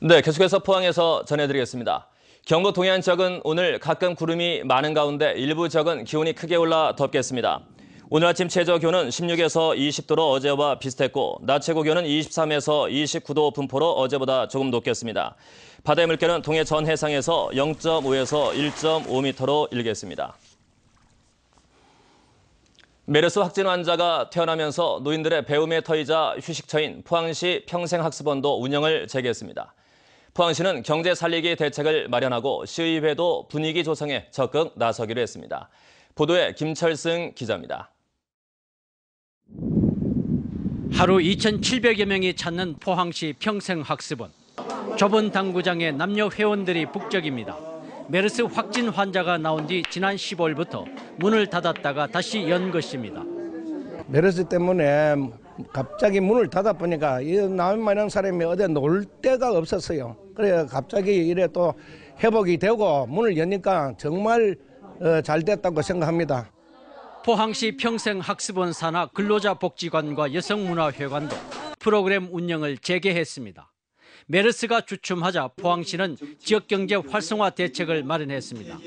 네, 계속해서 포항에서 전해드리겠습니다. 경북 동해안 지역은 오늘 가끔 구름이 많은 가운데 일부 지역은 기온이 크게 올라 덥겠습니다. 오늘 아침 최저 기온은 16에서 20도로 어제와 비슷했고 낮 최고 기온은 23에서 29도 분포로 어제보다 조금 높겠습니다. 바다의 물결은 동해 전 해상에서 0.5에서 1.5m로 일겠습니다. 메르스 확진 환자가 태어나면서 노인들의 배움의 터이자 휴식처인 포항시 평생학습원도 운영을 재개했습니다. 포항시는 경제 살리기 대책을 마련하고 시의회도 분위기 조성에 적극 나서기로 했습니다. 보도에 김철승 기자입니다. 하루 2,700여 명이 찾는 포항시 평생학습원. 좁은 당구장에 남녀 회원들이 북적입니다. 메르스 확진 환자가 나온 뒤 지난 15일부터 문을 닫았다가 다시 연 것입니다. 메르스 때문에 갑자기 문을 닫아 보니까 나만 많은 사람이 어디 놀 데가 없었어요. 그래 갑자기 이래 또 회복이 되고 문을 여니까 정말 잘 됐다고 생각합니다. 포항시 평생학습원 산하 근로자복지관과 여성문화회관도 프로그램 운영을 재개했습니다. 메르스가 주춤하자 포항시는 지역경제 활성화 대책을 마련했습니다.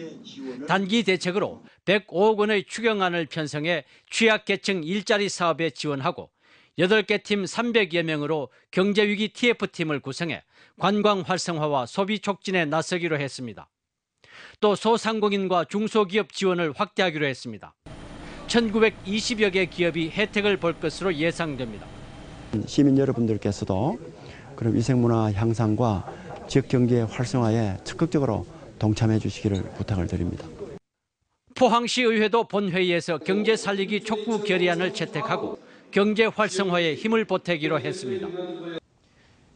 단기 대책으로 105억 원의 추경안을 편성해 취약계층 일자리 사업에 지원하고 8개 팀 300여 명으로 경제위기 TF팀을 구성해 관광 활성화와 소비 촉진에 나서기로 했습니다. 또 소상공인과 중소기업 지원을 확대하기로 했습니다. 1920여 개 기업이 혜택을 볼 것으로 예상됩니다. 시민 여러분들께서도 그럼 위생문화 향상과 지역경제 활성화에 적극적으로 동참해 주시기를 부탁을 드립니다. 포항시의회도 본회의에서 경제 살리기 촉구 결의안을 채택하고 경제 활성화에 힘을 보태기로 했습니다.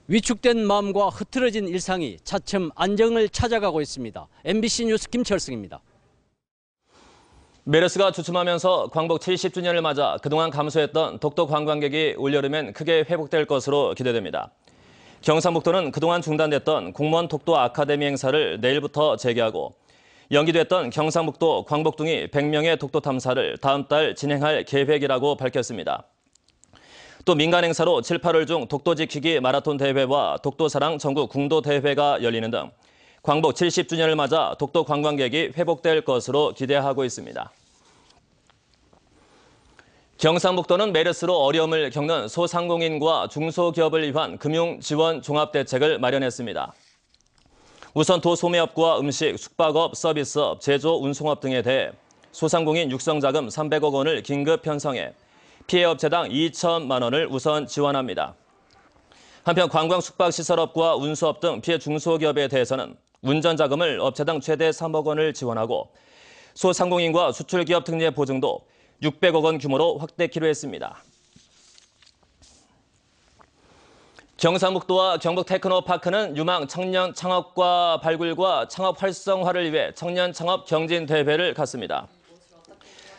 위축된 마음과 흐트러진 일상이 차츰 안정을 찾아가고 있습니다. MBC 뉴스 김철승입니다. 메르스가 주춤하면서 광복 70주년을 맞아 그동안 감소했던 독도 관광객이 올여름엔 크게 회복될 것으로 기대됩니다. 경상북도는 그동안 중단됐던 공무원 독도 아카데미 행사를 내일부터 재개하고 연기됐던 경상북도 광복둥이 100명의 독도 탐사를 다음 달 진행할 계획이라고 밝혔습니다. 또 민간 행사로 7, 8월 중 독도 지키기 마라톤 대회와 독도사랑 전국 궁도 대회가 열리는 등 광복 70주년을 맞아 독도 관광객이 회복될 것으로 기대하고 있습니다. 경상북도는 메르스로 어려움을 겪는 소상공인과 중소기업을 위한 금융 지원 종합대책을 마련했습니다. 우선 도소매업과 음식, 숙박업, 서비스업, 제조, 운송업 등에 대해 소상공인 육성자금 300억 원을 긴급 편성해 피해업체당 2천만 원을 우선 지원합니다. 한편 관광 숙박시설업과 운수업 등 피해 중소기업에 대해서는 운전자금을 업체당 최대 3억 원을 지원하고 소상공인과 수출기업 특례 보증도 600억 원 규모로 확대키로 했습니다. 경상북도와 경북 테크노파크는 유망 청년 창업과 발굴과 창업 활성화를 위해 청년 창업 경진 대회를 갖습니다.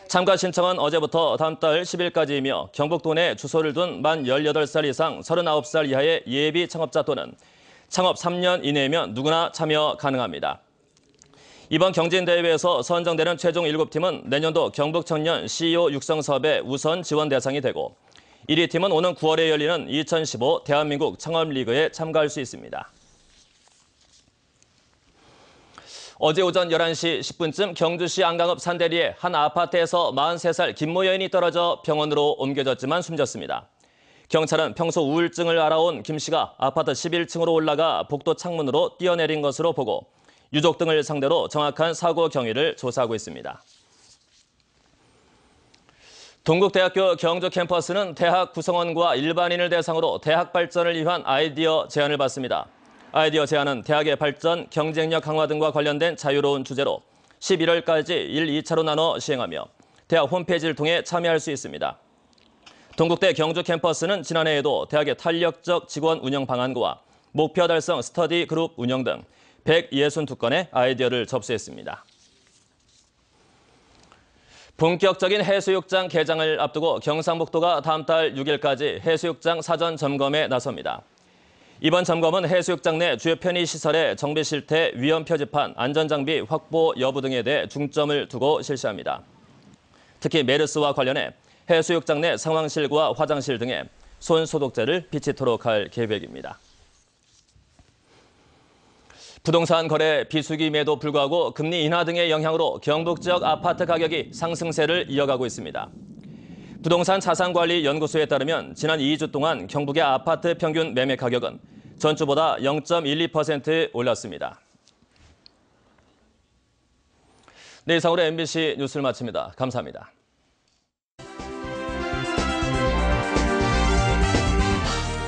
참가 신청은 어제부터 다음 달 10일까지이며 경북도 내 주소를 둔 만 18살 이상 39살 이하의 예비 창업자 또는 창업 3년 이내이면 누구나 참여 가능합니다. 이번 경진대회에서 선정되는 최종 7팀은 내년도 경북청년 CEO 육성 사업의 우선 지원 대상이 되고 1위 팀은 오는 9월에 열리는 2015 대한민국 창업리그에 참가할 수 있습니다. 어제 오전 11시 10분쯤 경주시 안강읍 산대리의 한 아파트에서 43살 김모 여인이 떨어져 병원으로 옮겨졌지만 숨졌습니다. 경찰은 평소 우울증을 앓아온 김 씨가 아파트 11층으로 올라가 복도 창문으로 뛰어내린 것으로 보고 유족 등을 상대로 정확한 사고 경위를 조사하고 있습니다. 동국대학교 경주 캠퍼스는 대학 구성원과 일반인을 대상으로 대학 발전을 위한 아이디어 제안을 받습니다. 아이디어 제안은 대학의 발전, 경쟁력 강화 등과 관련된 자유로운 주제로 11월까지 1, 2차로 나눠 시행하며 대학 홈페이지를 통해 참여할 수 있습니다. 동국대 경주 캠퍼스는 지난해에도 대학의 탄력적 직원 운영 방안과 목표 달성 스터디 그룹 운영 등 162건의 아이디어를 접수했습니다. 본격적인 해수욕장 개장을 앞두고 경상북도가 다음 달 6일까지 해수욕장 사전 점검에 나섭니다. 이번 점검은 해수욕장 내 주요 편의시설의 정비 실태, 위험 표지판, 안전장비 확보 여부 등에 대해 중점을 두고 실시합니다. 특히 메르스와 관련해 해수욕장 내 상황실과 화장실 등에 손 소독제를 비치도록 할 계획입니다. 부동산 거래 비수기임에도 불구하고 금리 인하 등의 영향으로 경북 지역 아파트 가격이 상승세를 이어가고 있습니다. 부동산 자산관리연구소에 따르면 지난 2주 동안 경북의 아파트 평균 매매 가격은 전주보다 0.12% 올랐습니다. 네, 이상으로 MBC 뉴스를 마칩니다. 감사합니다.